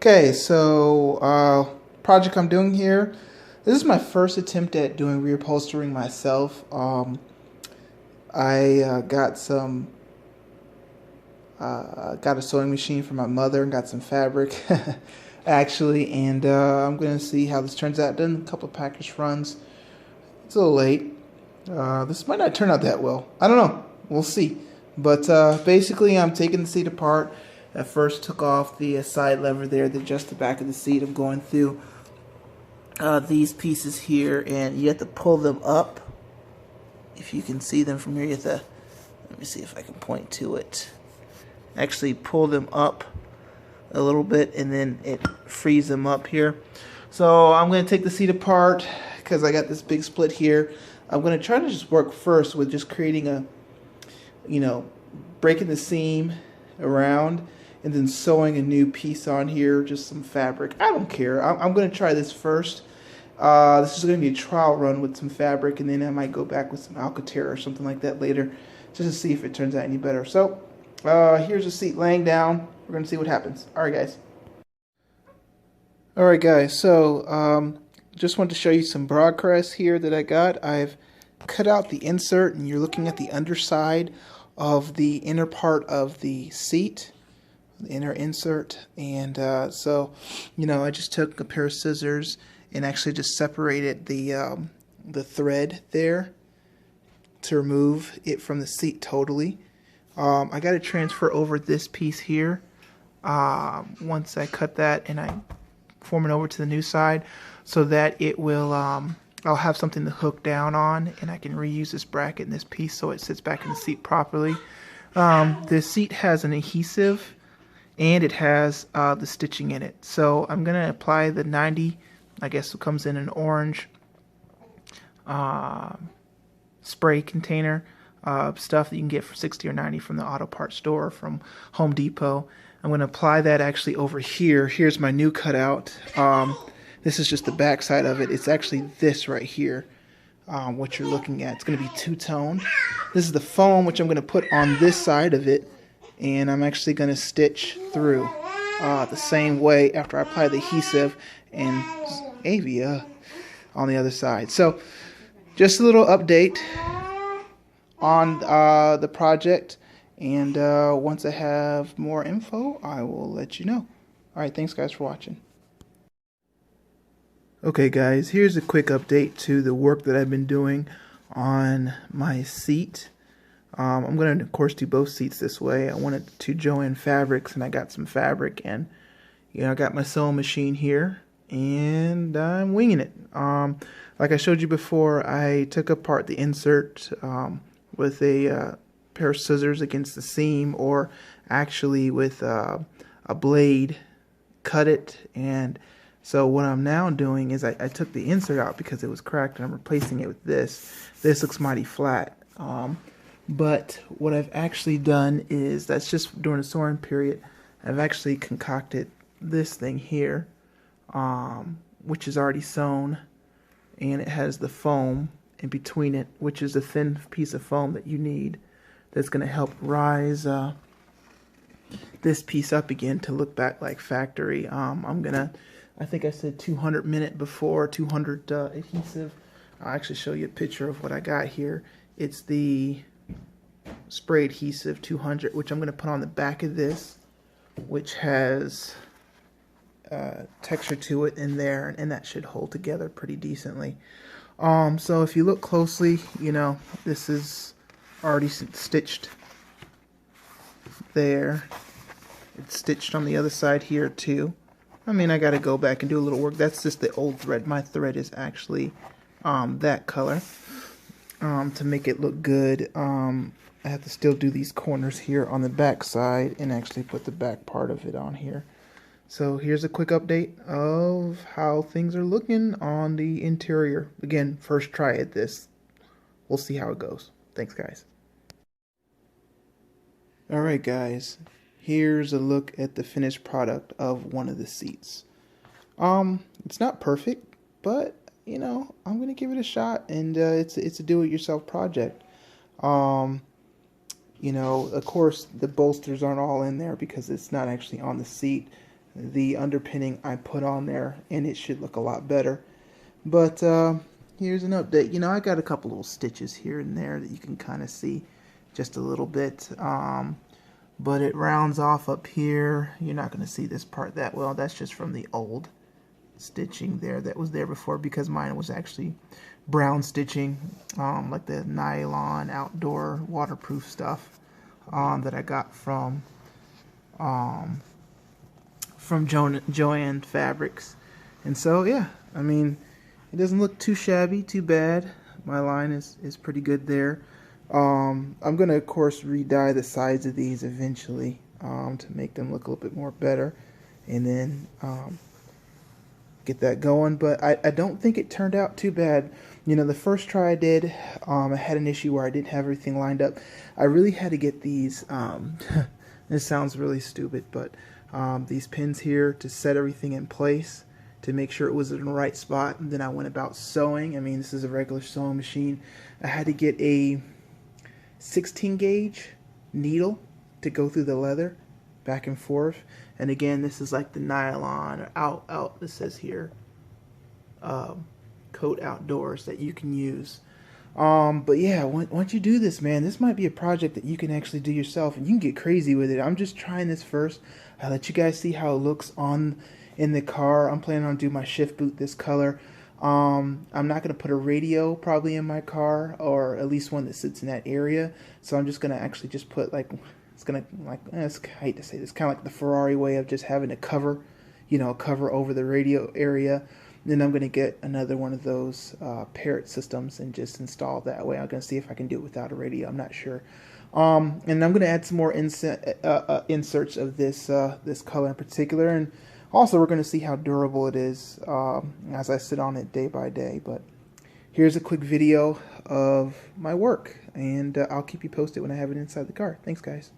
Okay, so project I'm doing here. This is my first attempt at doing reupholstering myself. I got a sewing machine for my mother and got some fabric, actually, and I'm gonna see how this turns out. Done a couple of package runs. It's a little late. This might not turn out that well. I don't know. We'll see. But basically, I'm taking the seat apart. I first took off the side lever there that adjusts the back of the seat. I'm going through these pieces here, and you have to pull them up. If you can see them from here, you have to, let me see if I can point to it. Actually pull them up a little bit, and then it frees them up here. So I'm going to take the seat apart because I got this big split here. I'm going to try to just work first with just creating a, breaking the seam around and then sewing a new piece on here, just some fabric. I don't care. I'm going to try this first. This is going to be a trial run with some fabric, and then I might go back with some Alcantara or something like that later just to see if it turns out any better. So here's the seat laying down. We're going to see what happens. Alright guys, so just wanted to show you some broadcast here that I got. I've cut out the insert, and you're looking at the underside of the inner part of the seat, the inner insert. And so I just took a pair of scissors and actually just separated the thread there to remove it from the seat totally. I got to transfer over this piece here once I cut that, and I form it over to the new side so that it will I'll have something to hook down on, and I can reuse this bracket and this piece so it sits back in the seat properly. The seat has an adhesive, and it has the stitching in it. So I'm going to apply the 90, I guess it comes in an orange spray container, stuff that you can get for 60 or 90 from the auto parts store from Home Depot. I'm going to apply that actually over here. Here's my new cutout. This is just the back side of it. It's actually this right here, what you're looking at. It's going to be two-tone. This is the foam, which I'm going to put on this side of it, and I'm actually going to stitch through the same way after I apply the adhesive and avia on the other side. So just a little update on the project, and once I have more info, I will let you know. Alright, thanks guys for watching. Okay guys, here's a quick update to the work that I've been doing on my seat. I'm going to of course do both seats this way. I wanted to Joann Fabrics, and I got some fabric, and I got my sewing machine here, and I'm winging it. Like I showed you before, I took apart the insert with a pair of scissors against the seam, or actually with a blade, cut it. And so what I'm now doing is I took the insert out because it was cracked, and I'm replacing it with this. This looks mighty flat. But what I've actually done is, that's just during the sewing period, I've actually concocted this thing here, which is already sewn, and it has the foam in between it, which is a thin piece of foam that you need, that's going to help rise this piece up again to look back like factory. I think I said 200 minute before, 200 adhesive. I'll actually show you a picture of what I got here. It's the spray adhesive 200, which I'm going to put on the back of this, which has texture to it in there, and that should hold together pretty decently. So if you look closely, this is already stitched there. It's stitched on the other side here too. I mean, I gotta go back and do a little work. That's just the old thread. My thread is actually that color to make it look good. I have to still do these corners here on the back side and actually put the back part of it on here. So here's a quick update of how things are looking on the interior. Again, first try at this. We'll see how it goes. Thanks guys. Alright guys, here's a look at the finished product of one of the seats. It's not perfect, but I'm gonna give it a shot, and it's a do-it-yourself project. Of course, the bolsters aren't all in there because it's not actually on the seat. the underpinning I put on there, and it should look a lot better. But here's an update. You know, I got a couple little stitches here and there that you can kind of see just a little bit. But it rounds off up here. You're not going to see this part that well. That's just from the old stitching there that was there before, because mine was actually brown stitching, like the nylon outdoor waterproof stuff that I got from Joanne Fabrics. And so yeah, I mean, it doesn't look too shabby, too bad. My line is pretty good there. I'm gonna of course re-dye the sides of these eventually to make them look a little bit more better, and then get that going. But I don't think it turned out too bad. You know, the first try I did, I had an issue where I didn't have everything lined up. I really had to get these this sounds really stupid, but these pins here to set everything in place to make sure it was in the right spot. And then I went about sewing. I mean, this is a regular sewing machine. I had to get a 16 gauge needle to go through the leather back and forth. And again, this is like the nylon or out it says here, coat outdoors that you can use. But yeah, once you do this, man, this might be a project that you can actually do yourself, and you can get crazy with it. I'm just trying this first. I'll let you guys see how it looks in the car. I'm planning on doing my shift boot this color. I'm not going to put a radio probably in my car, or at least one that sits in that area. So I'm just going to actually just put like, it's going to like, I hate to say this, kind of like the Ferrari way of just having a cover, you know, a cover over the radio area. Then I'm going to get another one of those parrot systems and just install it that way. I'm going to see if I can do it without a radio. I'm not sure. And I'm going to add some more inserts of this this color in particular. And also we're going to see how durable it is as I sit on it day by day. But here's a quick video of my work. And I'll keep you posted when I have it inside the car. Thanks, guys.